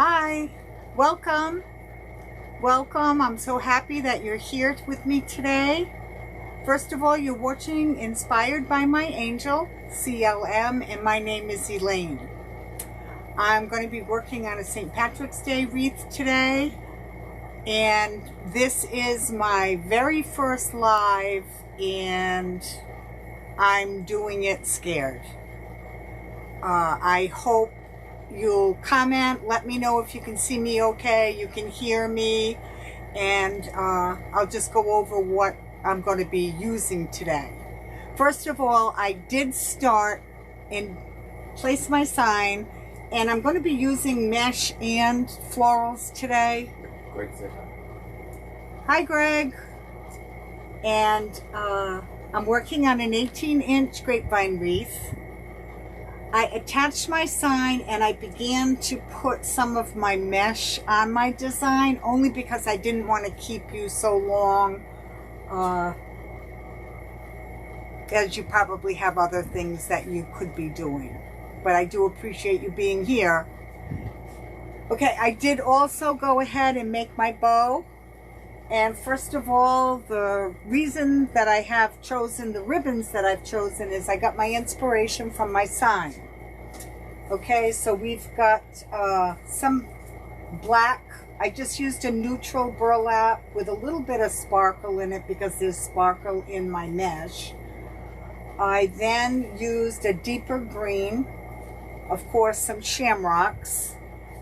Hi, welcome, welcome. I'm so happy that you're here with me today. First of all, you're watching Inspired by My Angel, CLM, and my name is Elaine. I'm going to be working on a St. Patrick's Day wreath today, and this is my very first live, and I'm doing it scared. I hope you'll comment, let me know if you can see me okay, you can hear me, and I'll just go over what I'm going to be using today. First of all, I did start and place my sign, and I'm going to be using mesh and florals today. Greg said hi. Hi, Greg. And I'm working on an 18-inch grapevine wreath. I attached my sign and I began to put some of my mesh on my design only because I didn't want to keep you so long, as you probably have other things that you could be doing. But I do appreciate you being here. Okay, I did also go ahead and make my bow. And first of all, the reason that I have chosen the ribbons that I've chosen is I got my inspiration from my sign. Okay, so we've got some black. I just used a neutral burlap with a little bit of sparkle in it because there's sparkle in my mesh. I then used a deeper green, of course, some shamrocks.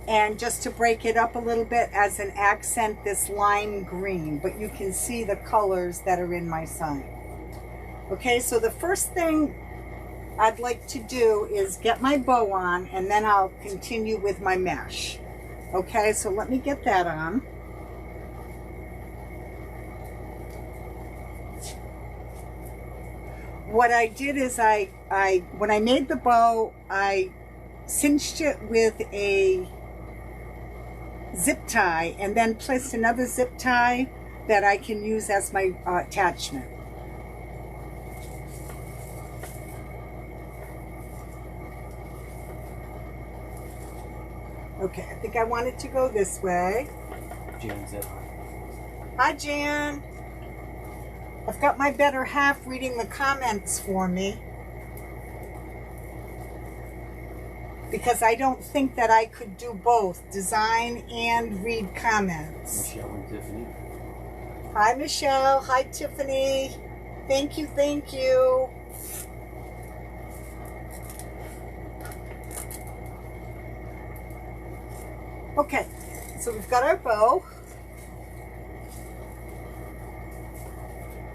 And just to break it up a little bit as an accent, this lime green, but you can see the colors that are in my sign. Okay, so the first thing I'd like to do is get my bow on, and then I'll continue with my mesh. Okay, so let me get that on. What I did is when I made the bow, I cinched it with a zip tie and then placed another zip tie that I can use as my attachment. Okay, I think I want it to go this way. Jan said hi. Hi, Jan. I've got my better half reading the comments for me, because I don't think that I could do both, design and read comments. Michelle and Tiffany. Hi, Michelle. Hi, Tiffany. Thank you, thank you. Okay, so we've got our bow.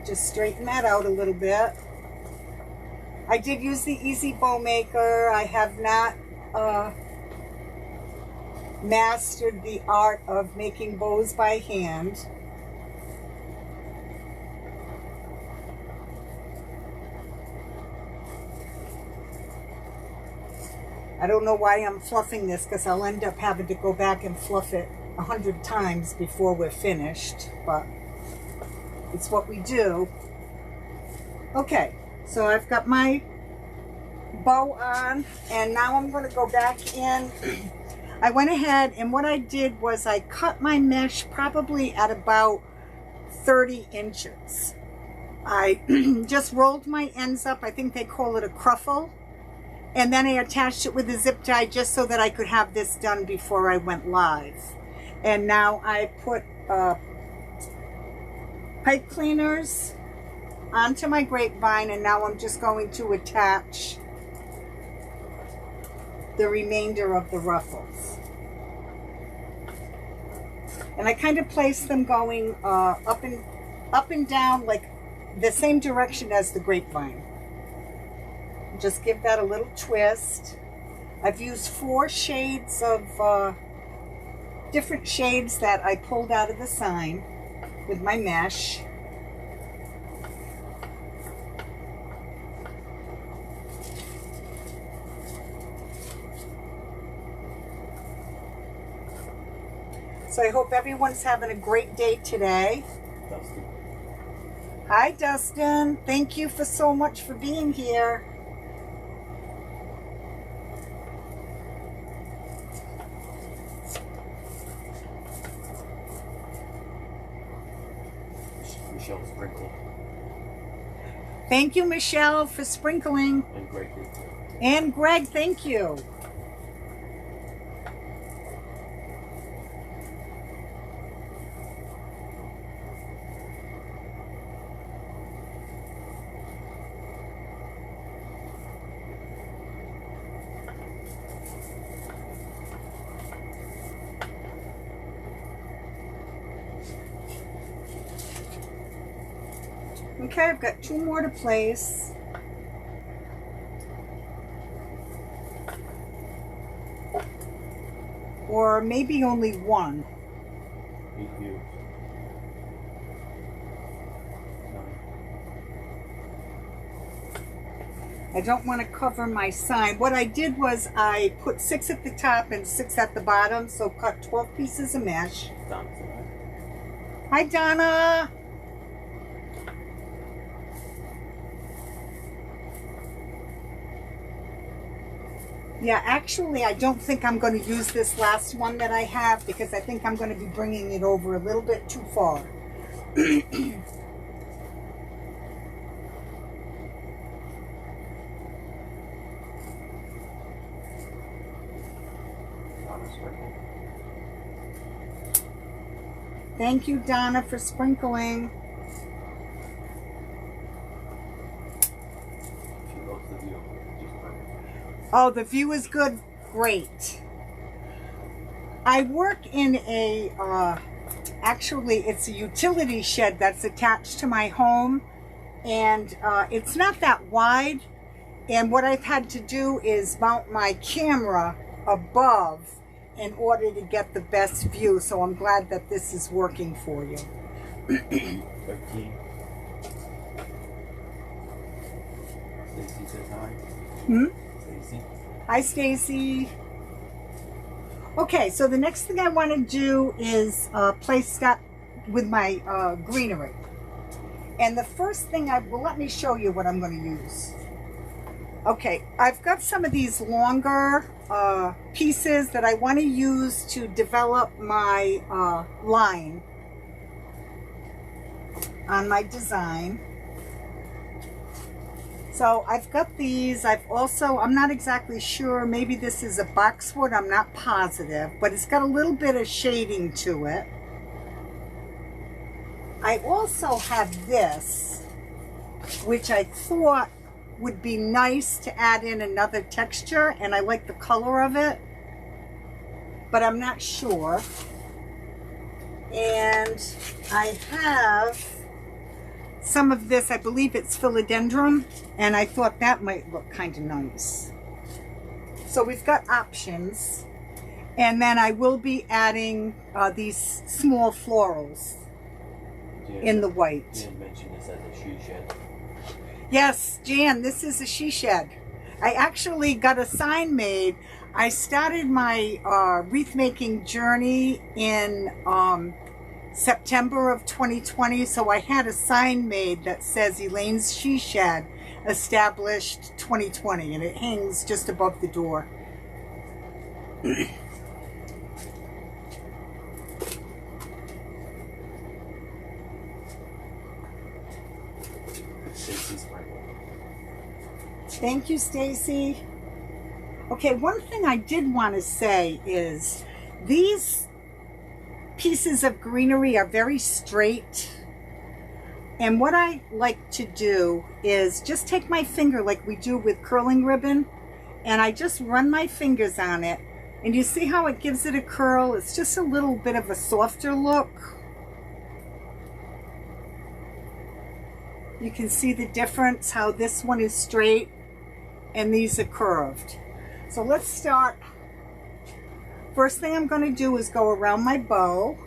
Just straighten that out a little bit. I did use the Easy Bow Maker. I have not mastered the art of making bows by hand. I don't know why I'm fluffing this, because I'll end up having to go back and fluff it 100 times before we're finished, but it's what we do. Okay, so I've got my bow on, and now I'm going to go back in. I went ahead, and what I did was I cut my mesh probably at about 30 inches. I just rolled my ends up. I think they call it a cruffle. And then I attached it with a zip tie just so that I could have this done before I went live. And now I put pipe cleaners onto my grapevine, and now I'm just going to attach the remainder of the ruffles. And I kind of place them going up and down, like the same direction as the grapevine. Just give that a little twist. I've used 4 shades of different shades that I pulled out of the sign with my mesh. So I hope everyone's having a great day today. Dustin. Hi, Dustin. Thank you for so much for being here. sprinkle. Thank you, Michelle, for sprinkling. And Greg did too. And Greg, thank you. Okay, I've got 2 more to place. Or maybe only 1. 8 views. 9. I don't want to cover my sign. What I did was I put 6 at the top and 6 at the bottom, so cut 12 pieces of mesh. Donna's in there. Hi, Donna. Yeah, actually, I don't think I'm going to use this last one that I have because I think I'm going to be bringing it over a little bit too far. Donna's sprinkle. Thank you, Donna, for sprinkling. She loves the view. Just perfect. Oh, the view is good. Great. I work in a, actually, it's a utility shed that's attached to my home. And it's not that wide. And what I've had to do is mount my camera above in order to get the best view. So I'm glad that this is working for you. 13. Stacy says hi. Stacy. Hi, Stacy. Okay, so the next thing I want to do is place that with my greenery. And the first thing let me show you what I'm going to use. Okay, I've got some of these longer pieces that I want to use to develop my line on my design. So I've got these. I'm not exactly sure, maybe this is a boxwood, I'm not positive, but it's got a little bit of shading to it. I also have this, which I thought would be nice to add in another texture, and I like the color of it, but I'm not sure. And I have some of this, I believe it's philodendron, and I thought that might look kind of nice. So we've got options. And then I will be adding these small florals in the white. Jan mentioned this as a she shed. Yes, Jan, this is a she shed. I actually got a sign made. I started my wreath making journey in September of 2020, so I had a sign made that says Elaine's She Shed, established 2020, and it hangs just above the door. Stacy's sprinkle. Thank you, Stacy. Okay, one thing I did want to say is these pieces of greenery are very straight, and what I like to do is just take my finger like we do with curling ribbon, and I just run my fingers on it, and you see how it gives it a curl. It's just a little bit of a softer look. You can see the difference, how this one is straight and these are curved. So let's start. First thing I'm going to do is go around my bow.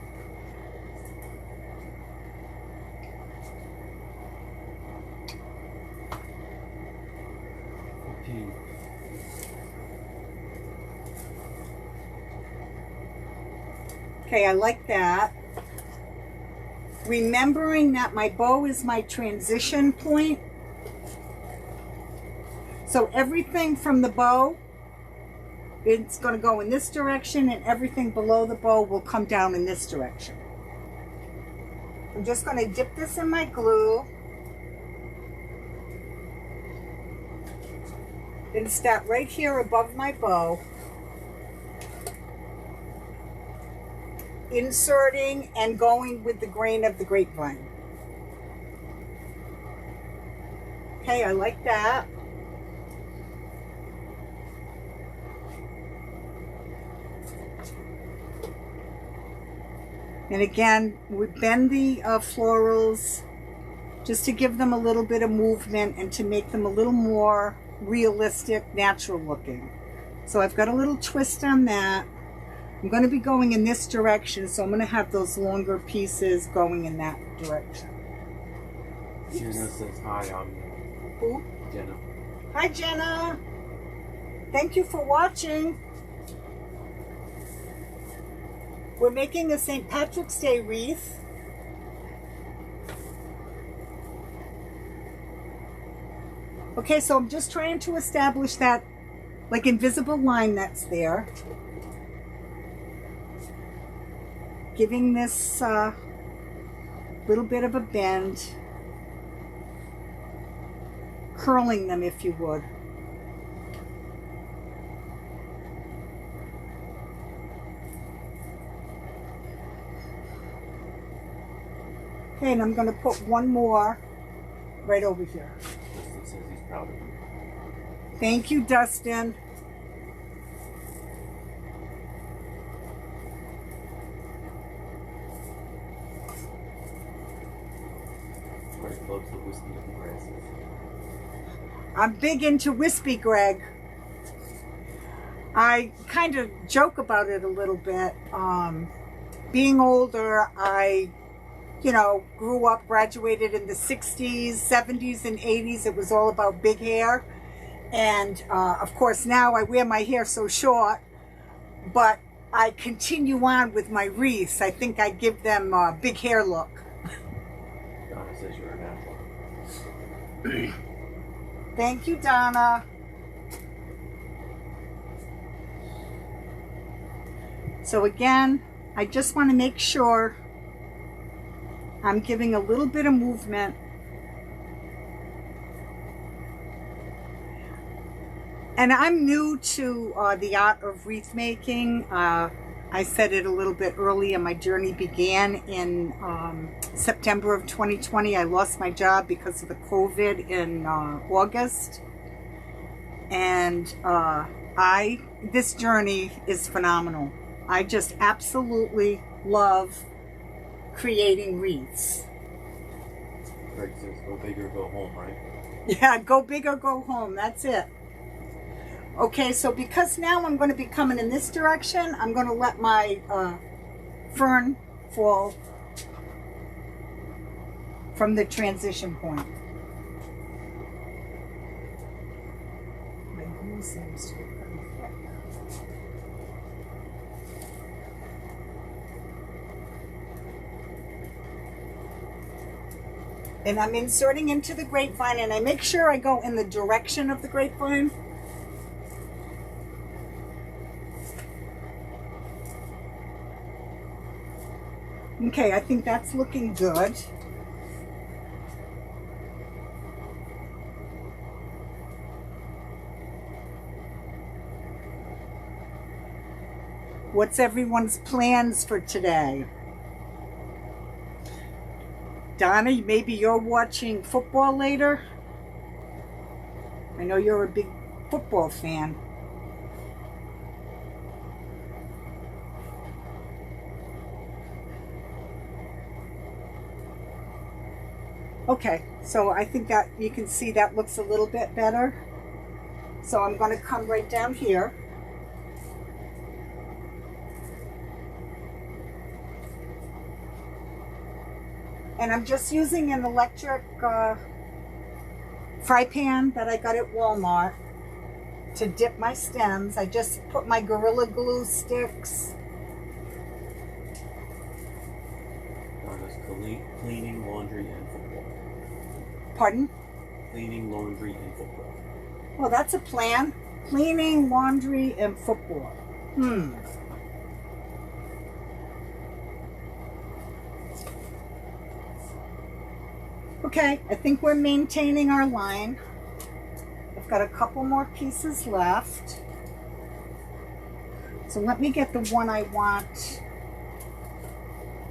Okay, I like that. Remembering that my bow is my transition point. So everything from the bow, it's going to go in this direction, and everything below the bow will come down in this direction. I'm just going to dip this in my glue. Then start right here above my bow. Inserting and going with the grain of the grapevine. Okay, I like that. And again, we bend the florals just to give them a little bit of movement and to make them a little more realistic, natural looking. So I've got a little twist on that. I'm going to be going in this direction, so I'm going to have those longer pieces going in that direction. Jenna says hi. Who? Jenna. Hi, Jenna. Thank you for watching. We're making a St. Patrick's Day wreath. Okay, so I'm just trying to establish that like invisible line that's there. Giving this little bit of a bend. Curling them if you would. Okay, and I'm going to put one more right over here. Dustin says he's proud of you. Thank you, Dustin. Greg loves the whiskey of the grasses. I'm big into wispy, Greg. I kind of joke about it a little bit. Being older, I grew up, graduated in the 60s, 70s, and 80s. It was all about big hair. And of course, now I wear my hair so short, but I continue on with my wreaths. I think I give them a big hair look. Donna says you're a natural. Thank you, Donna. So again, I just want to make sure I'm giving a little bit of movement. And I'm new to the art of wreath making. I said it a little bit earlier. My journey began in September of 2020. I lost my job because of the COVID in August. And this journey is phenomenal. I just absolutely love creating wreaths. Greg says go big or go home, right? Yeah, go big or go home. That's it. Okay, so because now I'm going to be coming in this direction, I'm going to let my fern fall from the transition point. My glue seems to be pretty thick. And I'm inserting into the grapevine, and I make sure I go in the direction of the grapevine. Okay, I think that's looking good. What's everyone's plans for today? Donna, maybe you're watching football later? I know you're a big football fan. Okay, so I think that you can see that looks a little bit better. So I'm going to come right down here. And I'm just using an electric fry pan that I got at Walmart to dip my stems. I just put my Gorilla Glue sticks. Cleaning, laundry, and football. Pardon? Cleaning, laundry, and football. Well, that's a plan. Cleaning, laundry, and football. Okay, I think we're maintaining our line. I've got a couple more pieces left. So let me get the one I want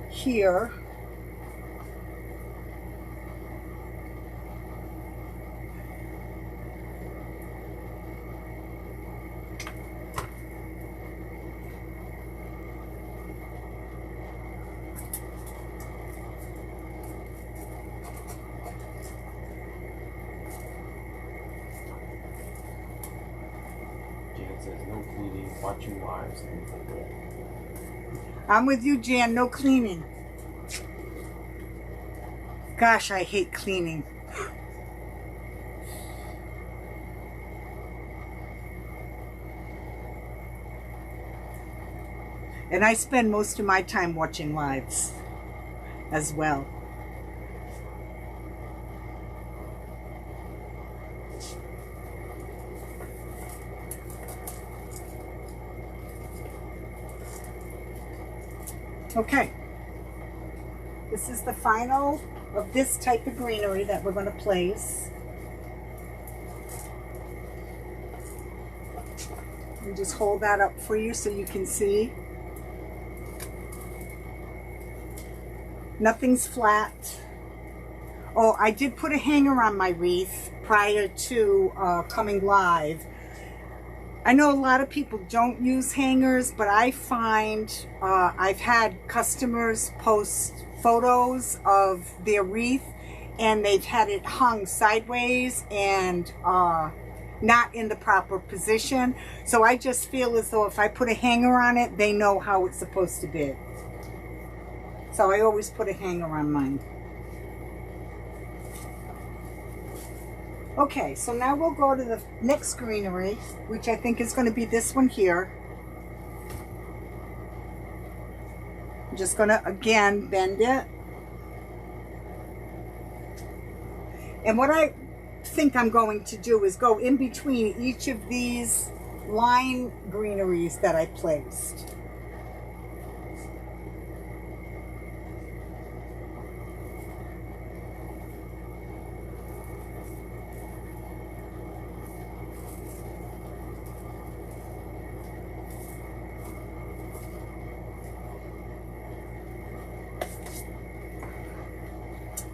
here. Jan says no cleaning, watching lives, things like that. I'm with you, Jan, no cleaning. Gosh, I hate cleaning. And I spend most of my time watching lives as well. Okay, this is the final of this type of greenery that we're going to place. Let me just hold that up for you so you can see. Nothing's flat. Oh, I did put a hanger on my wreath prior to coming live. I know a lot of people don't use hangers, but I find I've had customers post photos of their wreath and they've had it hung sideways and not in the proper position. So I just feel as though if I put a hanger on it, they know how it's supposed to be. So I always put a hanger on mine. Okay, so now we'll go to the next greenery, which I think is going to be this one here. I'm just going to, again, bend it. And what I think I'm going to do is go in between each of these line greeneries that I placed.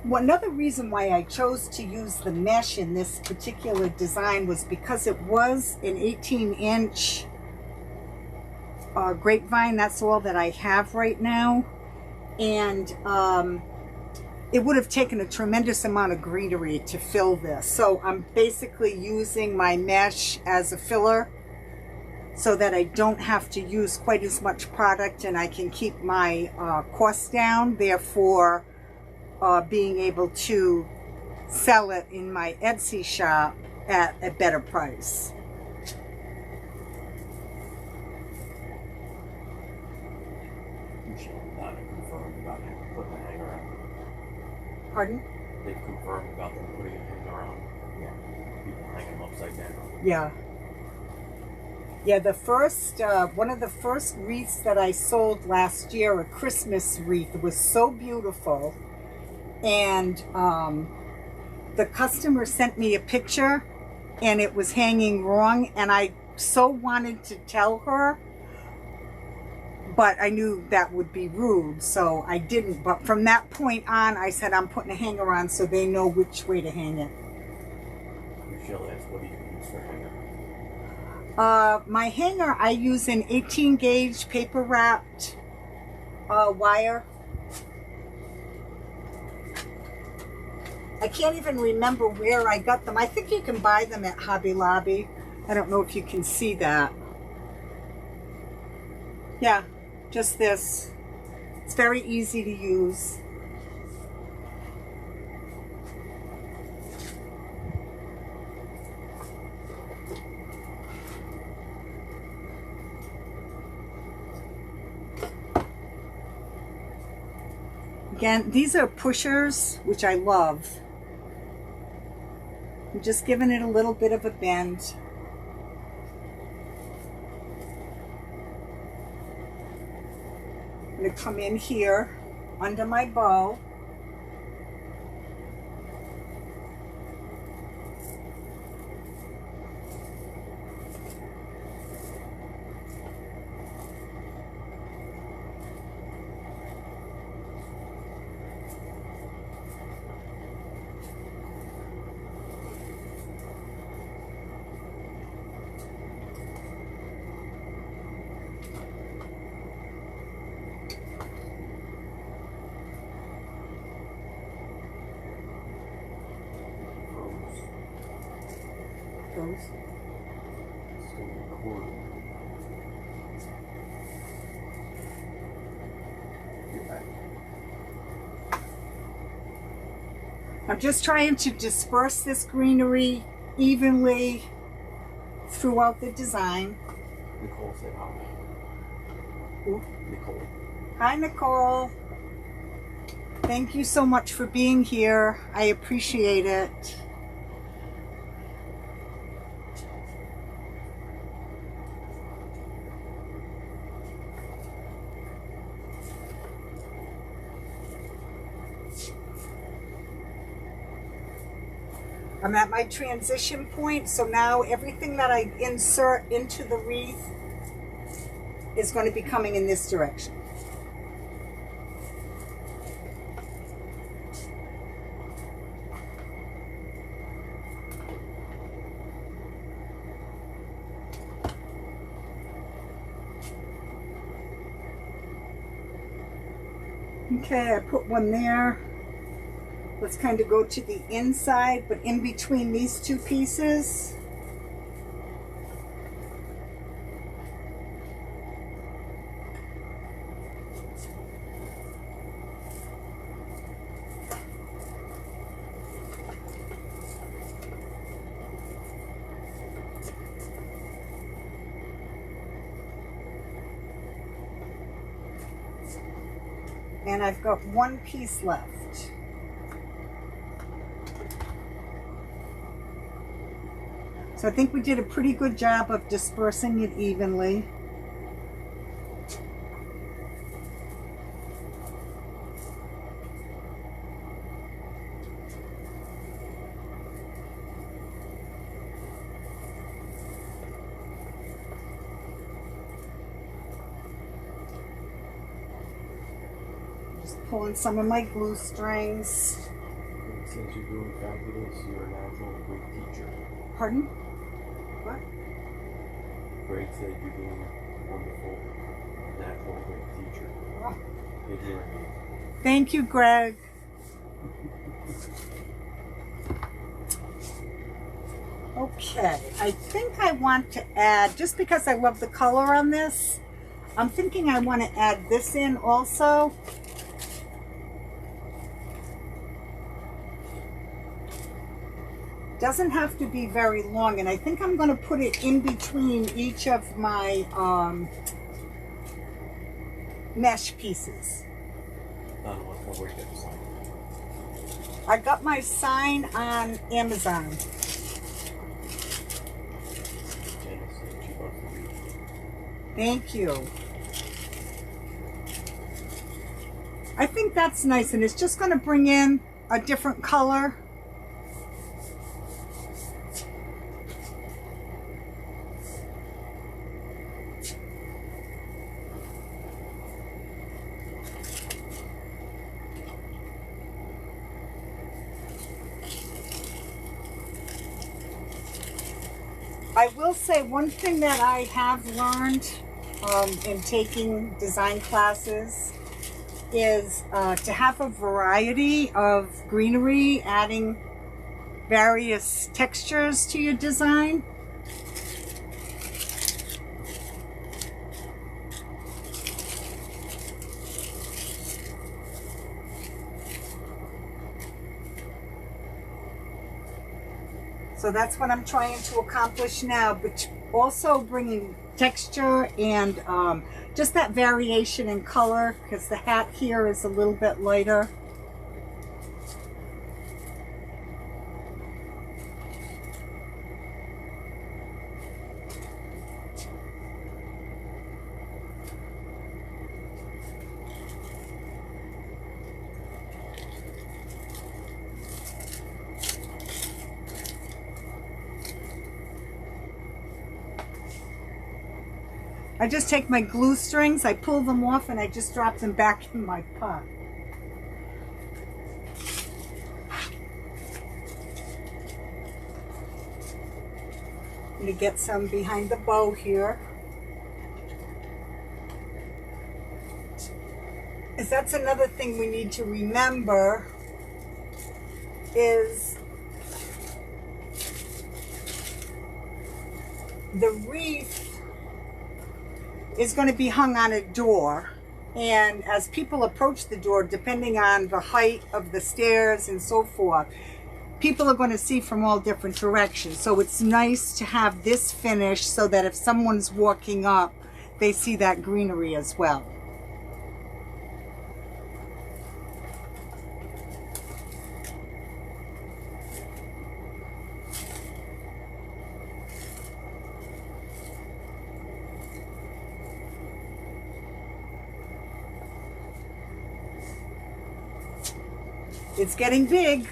Well, another reason why I chose to use the mesh in this particular design was because it was an 18-inch grapevine. That's all that I have right now. And it would have taken a tremendous amount of greenery to fill this. So I'm basically using my mesh as a filler so that I don't have to use quite as much product and I can keep my costs down. Therefore, being able to sell it in my Etsy shop at a better price. Michelle and Donna confirmed about putting a hanger on. Pardon? They've confirmed about them putting a hanger on. Yeah. People hanging them upside down. Yeah. Yeah, the first, one of the first wreaths that I sold last year, a Christmas wreath, was so beautiful. And the customer sent me a picture and it was hanging wrong, and I so wanted to tell her, but I knew that would be rude, so I didn't. But from that point on, I said I'm putting a hanger on so they know which way to hang it. Michelle asked, what do you use for hanger? My hanger, I use an 18 gauge paper wrapped wire. I can't even remember where I got them. I think you can buy them at Hobby Lobby. I don't know if you can see that. Yeah, just this. It's very easy to use. Again, these are pushers, which I love. I'm just giving it a little bit of a bend. I'm going to come in here under my bow. record. You're back. I'm just trying to disperse this greenery evenly throughout the design. Nicole said hi. Ooh. Nicole. Hi, Nicole. Thank you so much for being here. I appreciate it. I'm at my transition point, so now everything that I insert into the wreath is going to be coming in this direction. Okay, I put one there. Let's kind of go to the inside, but in between these two pieces. And I've got one piece left. So I think we did a pretty good job of dispersing it evenly. Just pulling some of my glue strings. It says you're doing fabulous. You're a natural great teacher. Pardon? What? Greg said you're doing wonderful, natural great teacher. Oh. Ignorant. Thank you, Greg. Okay, I think I want to add, just because I love the color on this, I'm thinking I want to add this in also. Doesn't have to be very long, and I think I'm going to put it in between each of my mesh pieces. Where you get the sign? I got my sign on Amazon. Janice said she loves the read. Thank you. I think that's nice, and it's just going to bring in a different color. I will say one thing that I have learned in taking design classes is to have a variety of greenery, adding various textures to your design. So that's what I'm trying to accomplish now, but also bringing texture and just that variation in color, because the hat here is a little bit lighter. I just take my glue strings, I pull them off, and I just drop them back in my pot. I'm going to get some behind the bow here. Because that's another thing we need to remember is the wreath is going to be hung on a door. And as people approach the door, depending on the height of the stairs and so forth, people are going to see from all different directions. So it's nice to have this finish so that if someone's walking up, they see that greenery as well. It's getting big.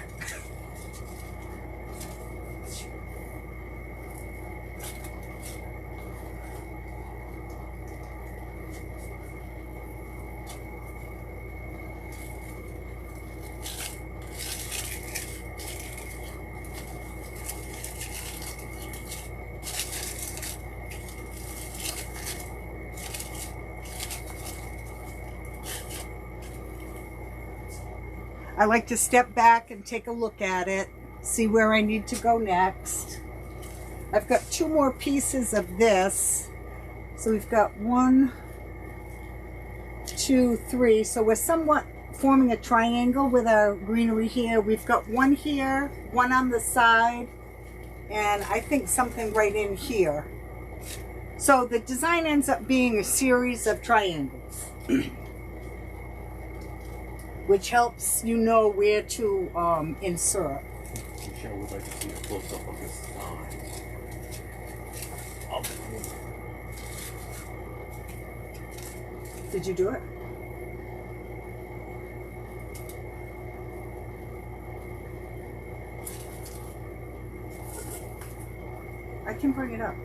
I like to step back and take a look at it, see where I need to go next. I've got 2 more pieces of this. So we've got 1, 2, 3. So we're somewhat forming a triangle with our greenery here. We've got 1 here, 1 on the side, and I think something right in here. So the design ends up being a series of triangles. Which helps you know where to insert. Michelle would like to see a close-up of this sign. Did you do it? I can bring it up.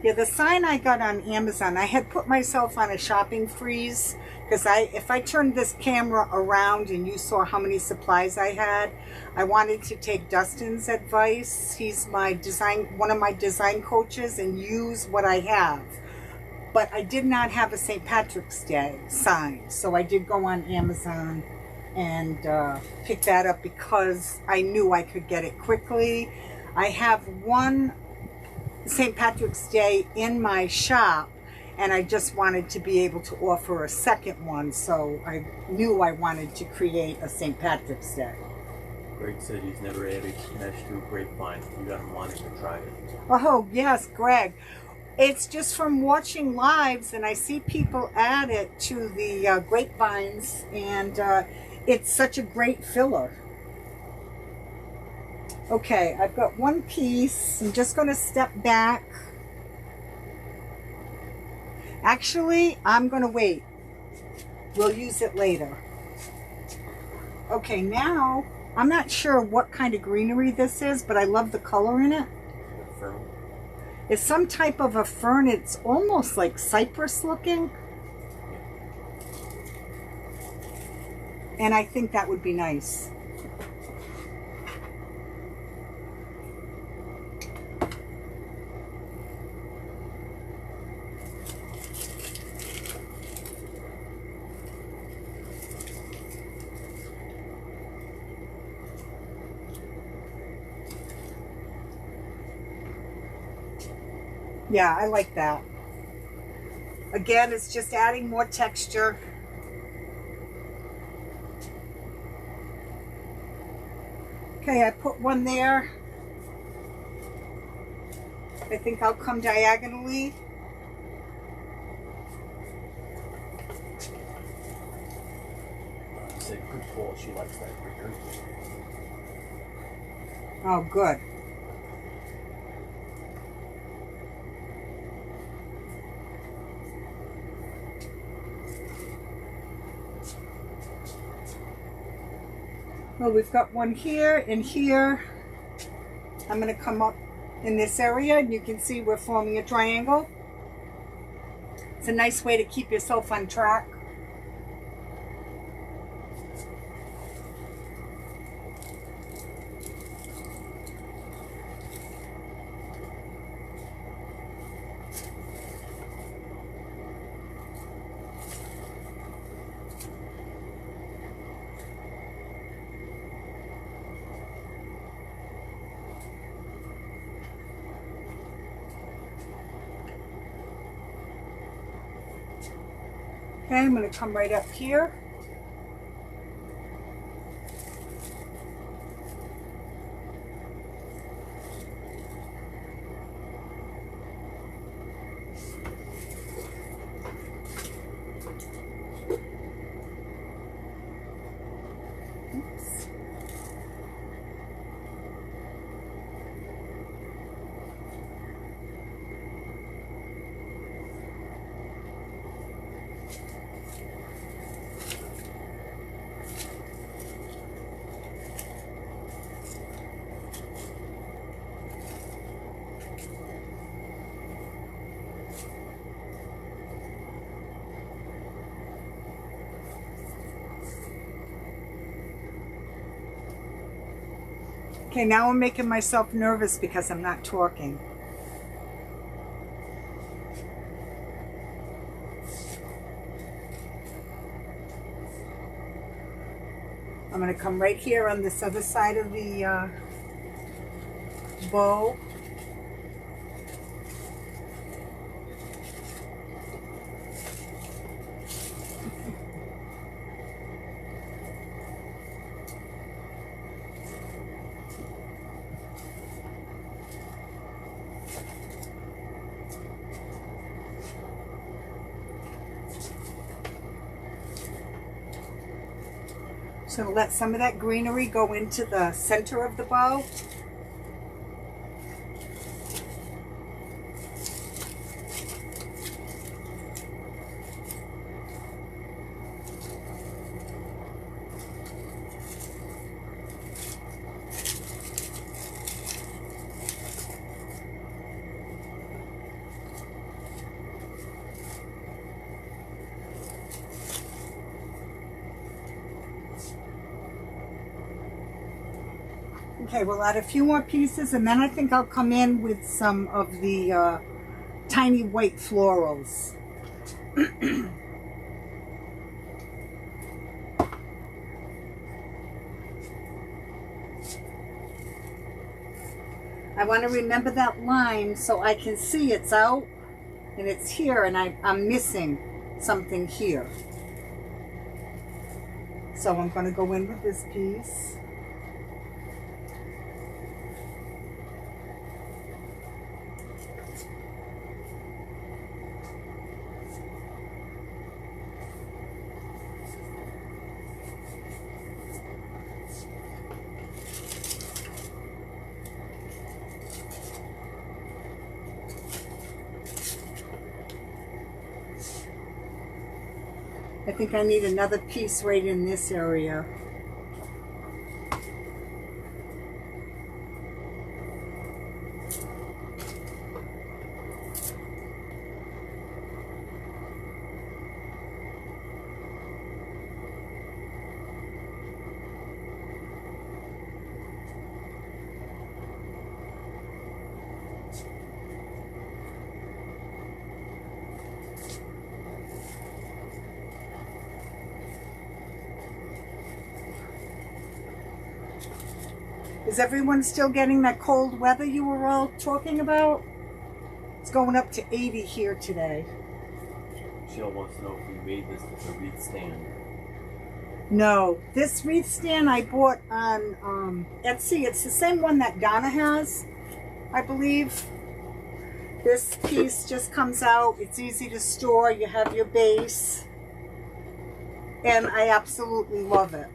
Yeah, the sign I got on Amazon, I had put myself on a shopping freeze because if I turned this camera around and you saw how many supplies I had, I wanted to take Dustin's advice. He's one of my design coaches, and use what I have. But I did not have a St. Patrick's Day sign, so I did go on Amazon and pick that up because I knew I could get it quickly. I have one St. Patrick's Day in my shop, and I just wanted to be able to offer a second one, so I knew I wanted to create a St. Patrick's Day. Greg said he's never added mesh to a grapevine. You got him wanting to try it. Oh, yes, Greg. It's just from watching lives, and I see people add it to the grapevines, and it's such a great filler. Okay, I've got 1 piece. I'm just going to step back. Actually, I'm going to wait. We'll use it later. Okay, now, I'm not sure what kind of greenery this is, but I love the color in it. Fern. It's some type of a fern. It's almost like cypress looking. And I think that would be nice. Yeah, I like that. Again, it's just adding more texture. Okay, I put 1 there. I think I'll come diagonally. Said good call. She likes that greenery. Oh, good. Well, we've got 1 here and here. I'm going to come up in this area, and you can see we're forming a triangle. It's a nice way to keep yourself on track. Okay, I'm going to come right up here. Oops. Okay, now I'm making myself nervous because I'm not talking. I'm going to come right here on this other side of the bow. So let some of that greenery go into the center of the bow. Okay, we'll add a few more pieces and then I think I'll come in with some of the tiny white florals. I want to remember that line so I can see it's out and it's here and I'm missing something here. So I'm going to go in with this piece. I think I need another piece right in this area. Is everyone still getting that cold weather you were all talking about? It's going up to 80 here today. Jill wants to know if we made this with a wreath stand. No, this wreath stand I bought on Etsy. It's the same one that Donna has, I believe. This piece just comes out. It's easy to store. You have your base. And I absolutely love it.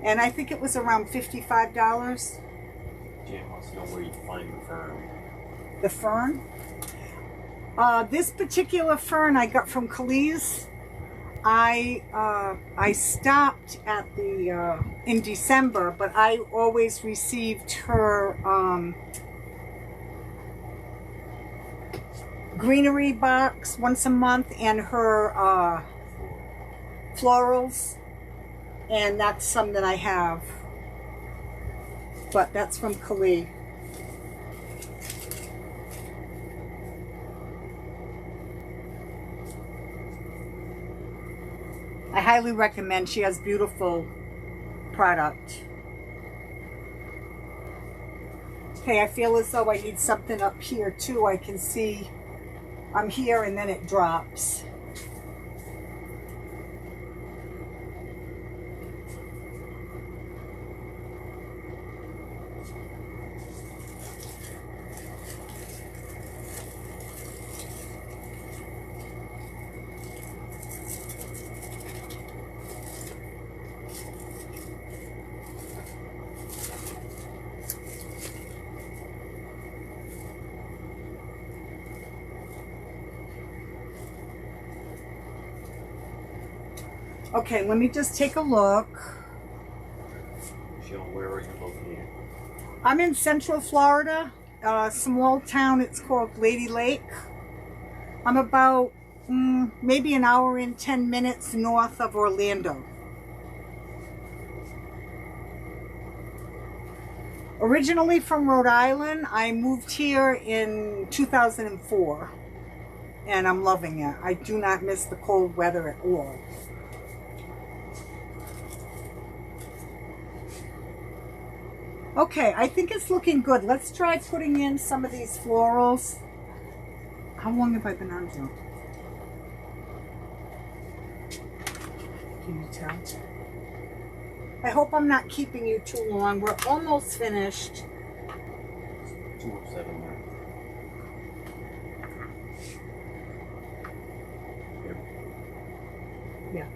And I think it was around $55. Jan wants to know where you find the fern. The fern? This particular fern I got from Khalees. I stopped at the in December, but I always received her greenery box once a month and her florals, and that's some that I have, but that's from Khalees. I highly recommend. She has beautiful product. Okay, I feel as though I need something up here too. I can see I'm here and then it drops. Okay, let me just take a look. Michelle, where are you located? I'm in Central Florida, a small town. It's called Lady Lake. I'm about maybe an hour and 10 minutes north of Orlando. Originally from Rhode Island, I moved here in 2004, and I'm loving it. I do not miss the cold weather at all. Okay, I think it's looking good. Let's try putting in some of these florals. How long have I been on here? Can you tell? I hope I'm not keeping you too long. We're almost finished. 207 now. Yeah.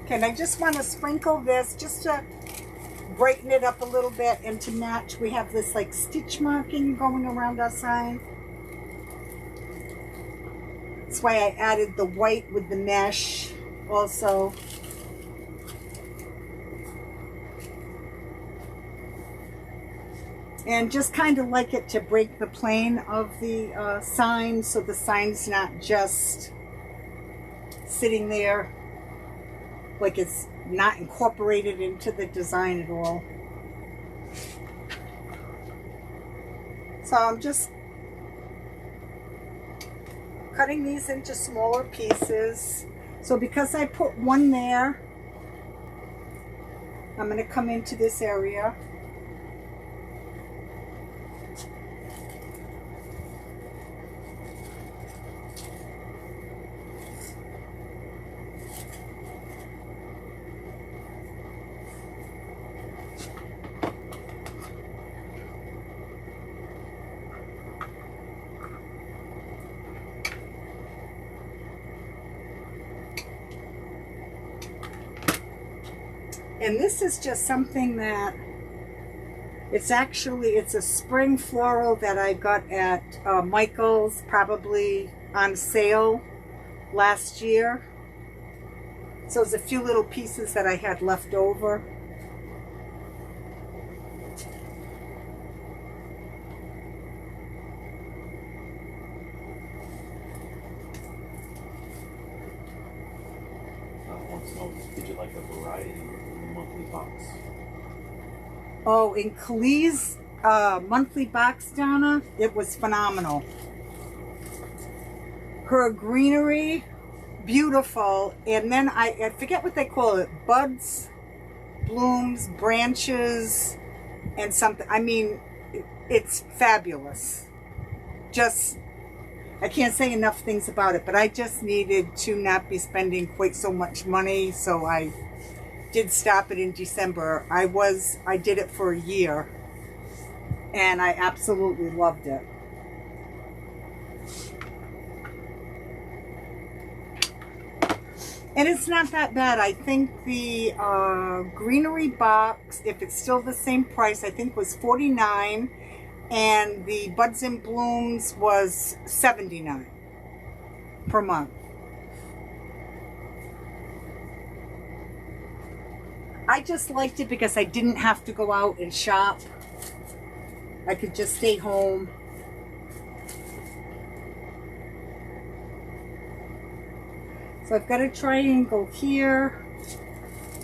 Okay, and I just want to sprinkle this just to brighten it up a little bit and to match. We have this like stitch marking going around our sign. That's why I added the white with the mesh also. And just kind of like it to break the plane of the sign, so the sign's not just sitting there like it's not incorporated into the design at all. So I'm just cutting these into smaller pieces. So because I put one there, I'm going to come into this area. And this is just something that it's a spring floral that I got at Michael's, probably on sale last year. So there's a few little pieces that I had left over. Did you like a variety monthly box? Oh, in Kalee's monthly box, Donna, it was phenomenal. Her greenery, beautiful. And then I forget what they call it, buds, blooms, branches, and something. I mean, it's fabulous. Just, I can't say enough things about it, but I just needed to not be spending quite so much money, so I did stop it in December. I did it for a year, and I absolutely loved it. And it's not that bad. I think the greenery box, if it's still the same price, I think was $49, and the buds and blooms was $79 per month. I just liked it because I didn't have to go out and shop. I could just stay home. So I've got a triangle here.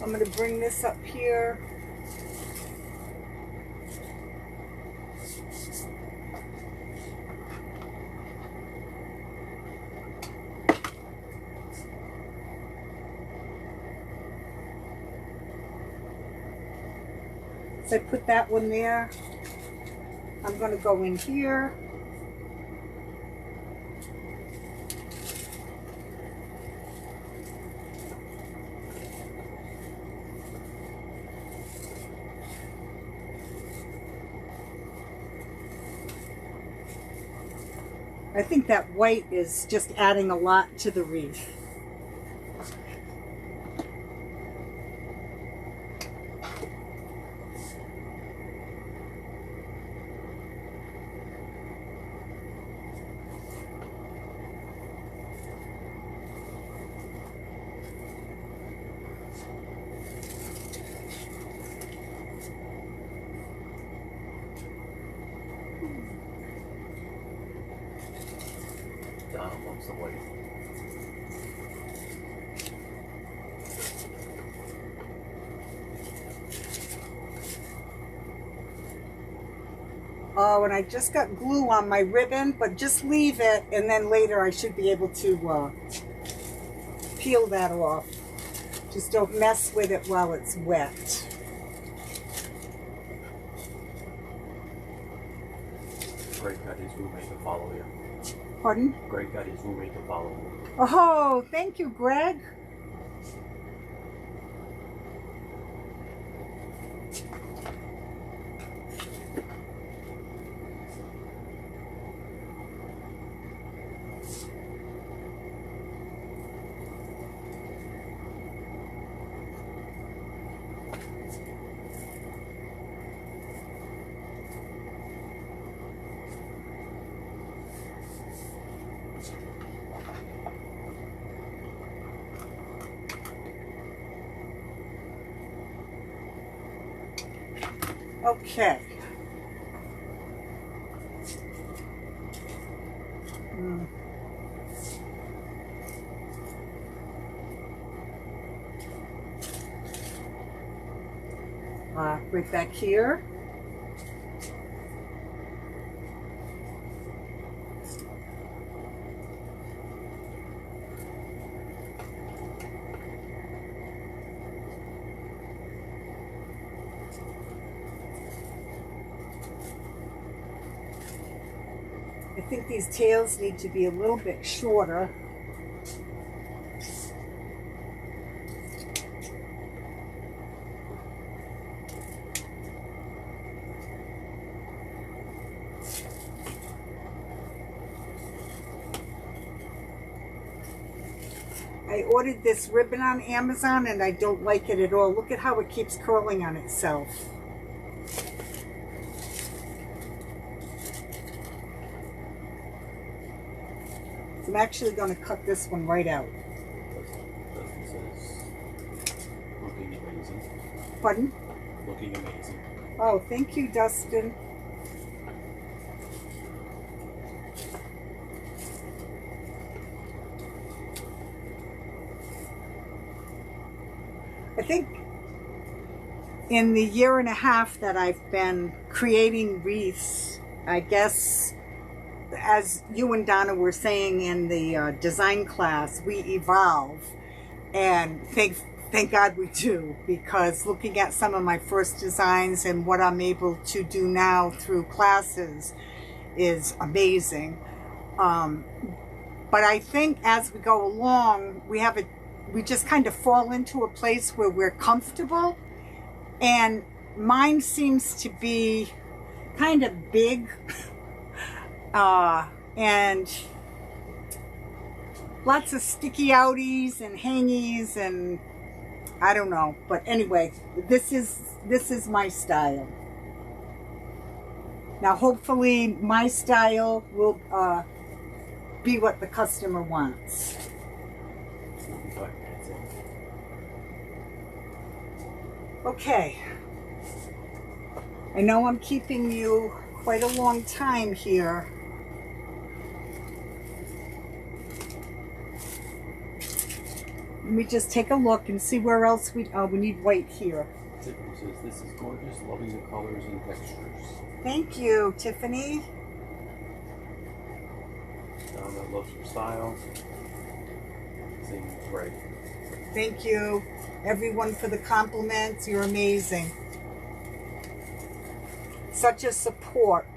I'm going to bring this up here. So I put that one there. I'm going to go in here. I think that white is just adding a lot to the wreath. the white. Oh, and I just got glue on my ribbon, but just leave it, and then later I should be able to peel that off. Just don't mess with it while it's wet. Greg got his roommate to follow you. Pardon? Greg got his roommate to follow you. Oh, thank you, Greg. Okay. Right back here. I think these tails need to be a little bit shorter. I ordered this ribbon on Amazon and I don't like it at all. Look at how it keeps curling on itself. So I'm actually going to cut this one right out. Dustin says, looking amazing. Pardon? Looking amazing. Oh, thank you, Dustin. I think in the year and a half that I've been creating wreaths, I guess, as you and Donna were saying in the design class, we evolve, and thank God we do, because looking at some of my first designs and what I'm able to do now through classes is amazing. But I think as we go along, we just kind of fall into a place where we're comfortable, and mine seems to be kind of big and lots of sticky outies and hangies, and I don't know, but anyway, this is my style. Now hopefully my style will be what the customer wants. Okay, I know I'm keeping you quite a long time here. Let me just take a look and see where else we need white here. Tiffany says, this is gorgeous, loving the colors and textures. Thank you, Tiffany. Donna loves your style. Same as Greg. Thank you, everyone, for the compliments. You're amazing. Such a support.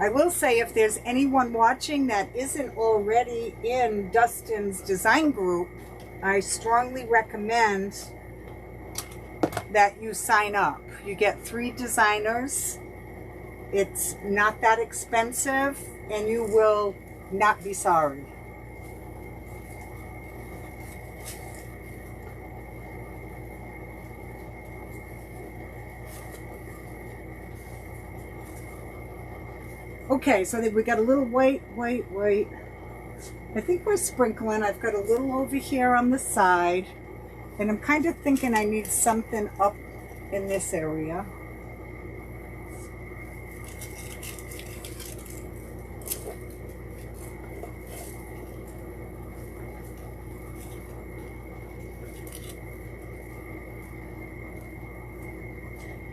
I will say, if there's anyone watching that isn't already in Dustin's design group, I strongly recommend that you sign up. You get 3 designers. It's not that expensive, and you will not be sorry. Okay, so we got a little white. I think we're sprinkling. I've got a little over here on the side, and I'm kind of thinking I need something up in this area.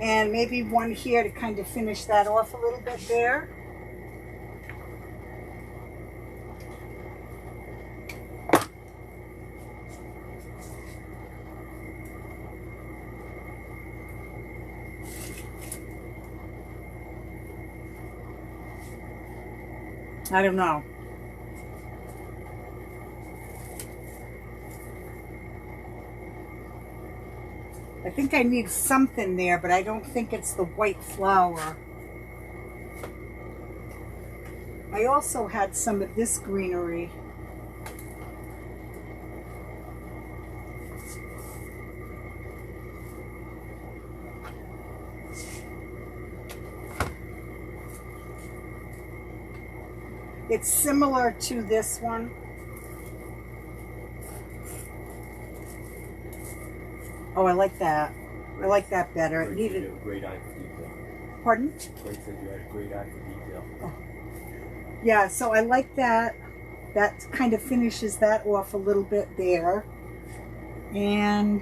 And maybe one here to kind of finish that off a little bit there. I don't know. I think I need something there, but I don't think it's the white flower. I also had some of this greenery. It's similar to this one. Oh, I like that. I like that better. It needed. You have a great eye for detail. Pardon? Grace said you had a great eye for detail. Oh. Yeah, so I like that. That kind of finishes that off a little bit there. And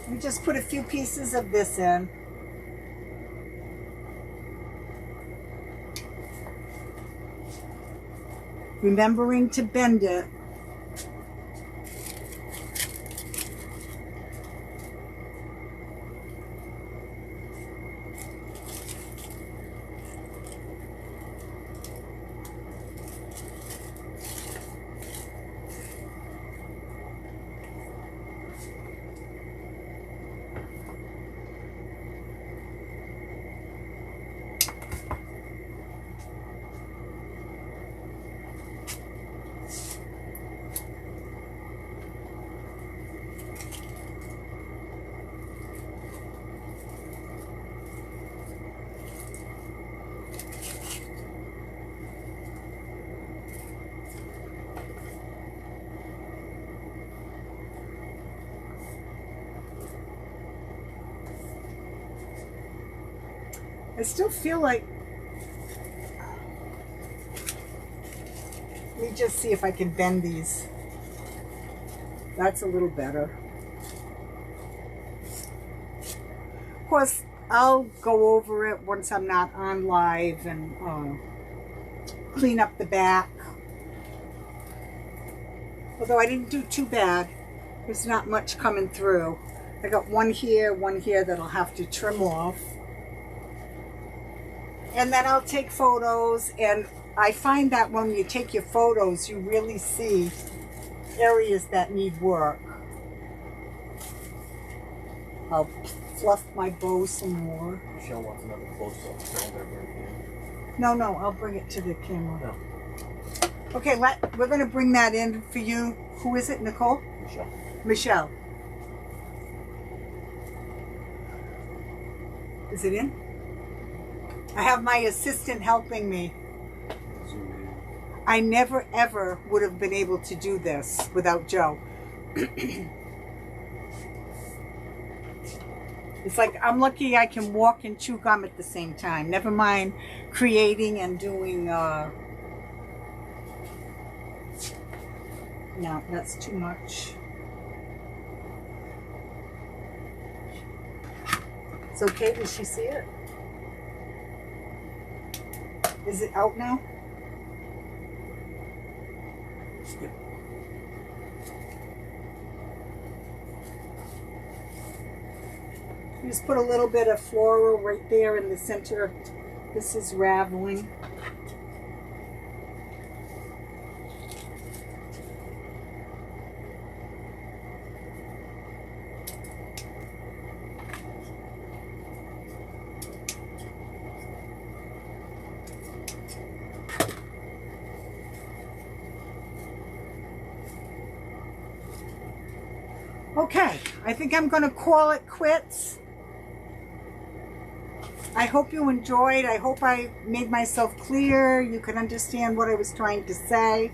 we just put a few pieces of this in. Remembering to bend it. I still feel like, let me just see if I can bend these. That's a little better. Of course, I'll go over it once I'm not on live and clean up the back. Although I didn't do too bad. There's not much coming through. I got one here that I'll have to trim off. And then I'll take photos, and I find that when you take your photos, you really see areas that need work. I'll fluff my bow some more. Michelle wants another close-up, so I'm going to bring it in. No, I'll bring it to the camera. No. Okay, we're going to bring that in for you. Who is it, Nicole? Michelle. Michelle. Is it in? I have my assistant helping me. Zoom in. I never ever would have been able to do this without Joe. It's like I'm lucky I can walk and chew gum at the same time. Never mind creating and doing. No, that's too much. It's okay. Does she see it? Is it out now? Yep. Just put a little bit of floral right there in the center. This is raveling. Okay, I think I'm going to call it quits. I hope you enjoyed. I hope I made myself clear. You can understand what I was trying to say.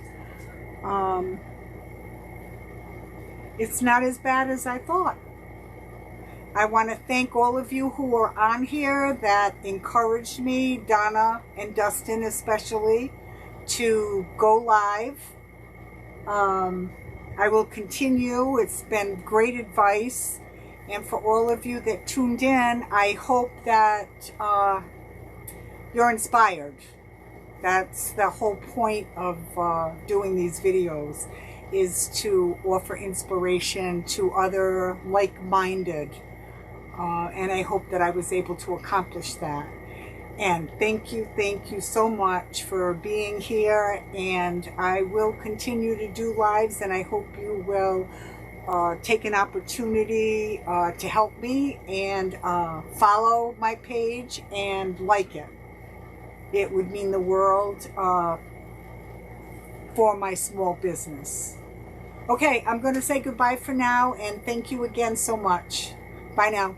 It's not as bad as I thought. I want to thank all of you who are on here that encouraged me, Donna and Dustin especially, to go live. I will continue. It's been great advice. And for all of you that tuned in, I hope that you're inspired. That's the whole point of doing these videos, is to offer inspiration to other like-minded. And I hope that I was able to accomplish that. And thank you so much for being here. And I will continue to do lives, and I hope you will take an opportunity to help me and follow my page and like it. It would mean the world for my small business. Okay, I'm going to say goodbye for now, and thank you again so much. Bye now.